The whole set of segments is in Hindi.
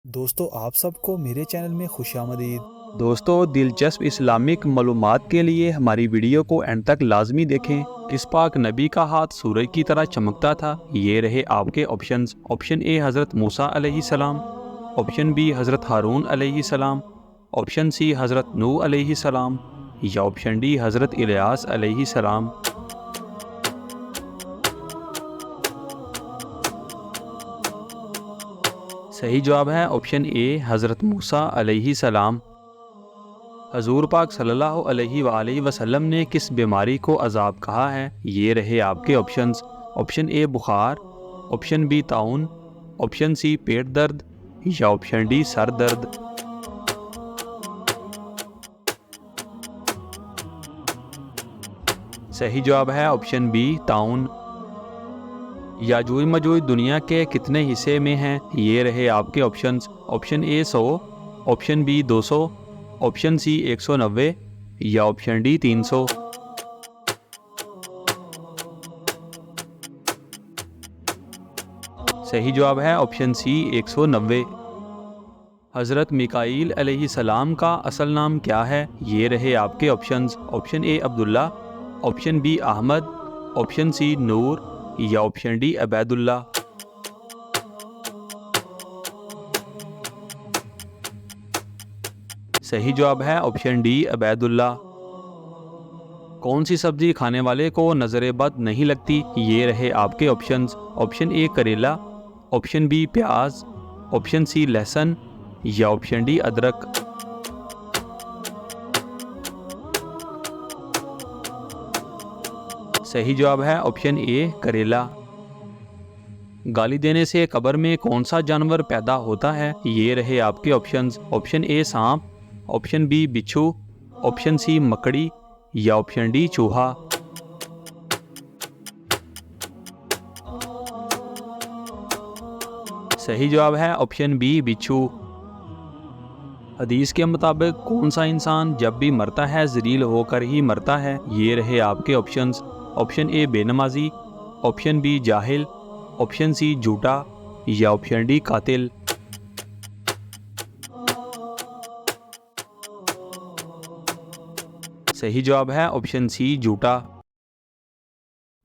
दोस्तों आप सबको मेरे चैनल में खुशामदीद। दोस्तों, दिलचस्प इस्लामिक मालूमात के लिए हमारी वीडियो को एंड तक लाजमी देखें। किस पाक नबी का हाथ सूरज की तरह चमकता था? ये रहे आपके ऑप्शंस। ऑप्शन ए हज़रत मूसा अलैहिस्सलाम, ऑप्शन बी हज़रत हारून अलैहिस्सलाम, ऑप्शन सी हज़रत नूह अलैहिस्सलाम या ऑप्शन डी हज़रत इलियास अलैहिस्सलाम। सही जवाब है ऑप्शन ए हज़रत मूसा अलैहिस्सलाम। हजूर पाक सल्लल्लाहु अलैहि वसल्लम ने किस बीमारी को अजाब कहा है? ये रहे आपके ऑप्शंस। ऑप्शन ए बुखार, ऑप्शन बी ताउन, ऑप्शन सी पेट दर्द या ऑप्शन डी सर दर्द। सही जवाब है ऑप्शन बी ताउन। याजूज मजूज दुनिया के कितने हिस्से में हैं? ये रहे आपके options. Option A 100, option B 200, option C 190 या ऑप्शन डी 300। सही जवाब है ऑप्शन सी 190। हज़रत मिकाईल अलैहिस्सलाम का असल नाम क्या है? ये रहे आपके options. Option A Abdullah, option B Ahmad, option C Noor या ऑप्शन डी अबैदुल्ला। सही जवाब है ऑप्शन डी अबैदुल्ला। कौन सी सब्जी खाने वाले को नज़र बद नहीं लगती? ये रहे आपके ऑप्शंस। ऑप्शन ए करेला, ऑप्शन बी प्याज, ऑप्शन सी लहसुन या ऑप्शन डी अदरक। सही जवाब है ऑप्शन ए करेला। गाली देने से कब्र में कौन सा जानवर पैदा होता है? ये रहे आपके ऑप्शंस। ऑप्शन ए सांप, ऑप्शन बी बिच्छू, ऑप्शन सी मकड़ी या ऑप्शन डी चूहा। सही जवाब है ऑप्शन बी बिच्छू। हदीस के मुताबिक कौन सा इंसान जब भी मरता है जलील होकर ही मरता है? ये रहे आपके ऑप्शंस। ऑप्शन ए बेनमाजी, ऑप्शन बी जाहिल, ऑप्शन सी झूठा या ऑप्शन डी कातिल। सही जवाब है ऑप्शन सी झूठा।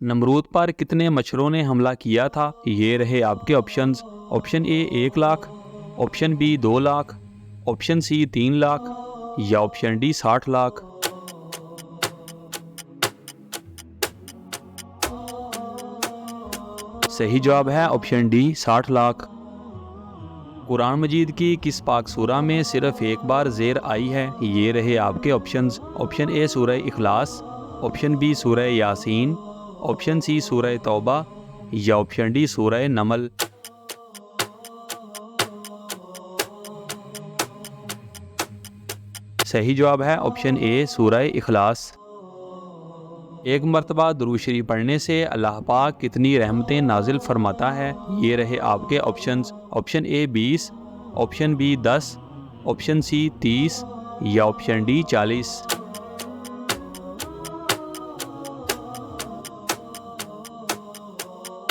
नमरूद पर कितने मच्छरों ने हमला किया था? ये रहे आपके options. Option A 1 lakh, option B 2 lakh, option C 3 lakh या ऑप्शन डी 60 लाख। सही जवाब है option D 60 lakh. Quran Majeed की किस पाक सूरा में सिर्फ एक बार ज़ेर आई है? ये रहे आपके ऑप्शंस। ऑप्शन ए सूरह इखलास, ऑप्शन बी सूरह यासीन, ऑप्शन सी सूरह तौबा या ऑप्शन डी सूरह नमल। सही जवाब है ऑप्शन ए सूरह इखलास। एक मरतबा दुरूद शरीफ पढ़ने से अल्लाह पाक कितनी रहमतें नाजिल फरमाता है? ये रहे आपके options. Option A 20, option B 10, option C 30 या ऑप्शन डी 40।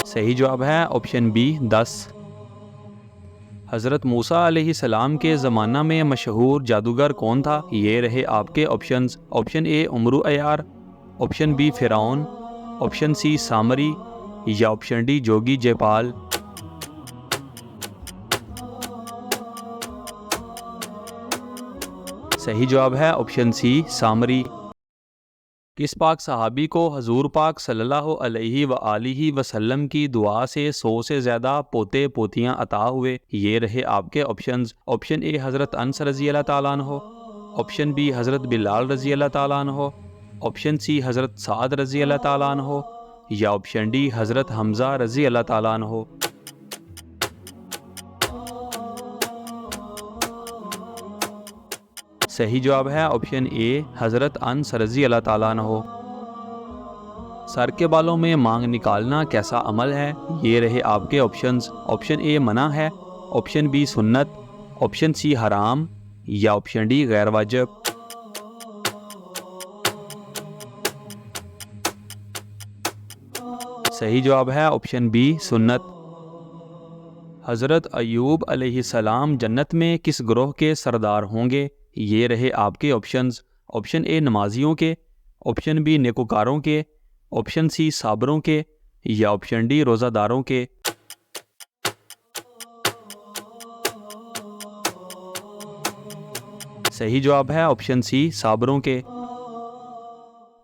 सही जवाब है ऑप्शन बी 10। हज़रत मूसा अलैहिस्सलाम के ज़माना में मशहूर जादूगर कौन था? ये रहे आपके options. Option A Umru Ayyar, option B Firaun, option C Samri या ऑप्शन डी जोगी जयपाल। सही जवाब है ऑप्शन सी सामरी। किस पाक सहाबी को हजूर पाक सल्लल्लाहु अलैहि वसल्लम की दुआ से 100 से ज़्यादा पोते पोतियाँ अता हुए? ये रहे आपके ऑप्शंस। ऑप्शन ए हज़रत अनस रज़ी अल्लाह ताला अन्हो, ऑप्शन बी हज़रत बिलाल रज़ी अल्लाह ताला अन्हो, ऑप्शन सी हज़रत साद रज़ी अल्लाह ताला अन्हो या ऑप्शन डी हज़रत हमज़ा रज़ी अल्लाह ताला अन्हो। सही जवाब है ऑप्शन ए हज़रत अनस रज़ी अल्लाह ताला अन्हो। सर के बालों में मांग निकालना कैसा अमल है? ये रहे आपके ऑप्शंस। ऑप्शन ए मना है, ऑप्शन बी सुन्नत, ऑप्शन सी हराम या ऑप्शन डी गैर वाजिब। सही जवाब है ऑप्शन बी सुन्नत। हज़रत अयूब अलैहिस्सलाम जन्नत में किस ग्रोह के सरदार होंगे? ये रहे आपके ऑप्शंस। ऑप्शन ए नमाजियों के, ऑप्शन बी नेकोकारों के, ऑप्शन सी साबरों के या ऑप्शन डी रोज़ादारों के। सही जवाब है ऑप्शन सी साबरों के।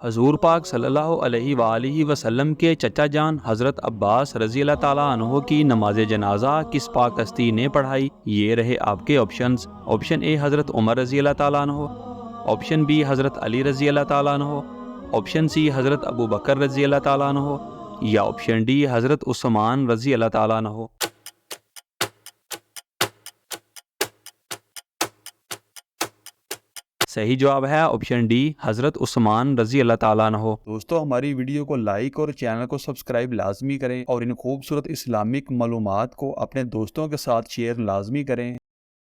हजूर पाक सल्लल्लाहु अलैहि वसल्लम के चचा जान हज़रत अब्बास रज़ी अल्लाह ताला अन्हो की नमाज जनाजा किस पाक हस्ती ने पढ़ाई? ये रहे आपके ऑप्शंस। ऑप्शन ए हज़रत उमर रज़ी अल्लाह ताला अन्हो, ऑप्शन बी हज़रत अली रज़ी अल्लाह ताला अन्हो, ऑप्शन सी हज़रत अबू बकर रज़ी अल्लाह ताला अन्हो या ऑप्शन डी हज़रत उस्मान रज़ी अल्लाह ताला अन्हो। सही जवाब है ऑप्शन डी हज़रत उस्मान रज़ी अल्लाह ताला अन्हो। दोस्तों, हमारी वीडियो को लाइक और चैनल को सब्सक्राइब लाजमी करें और इन खूबसूरत इस्लामिक मालूमात को अपने दोस्तों के साथ शेयर लाजमी करें।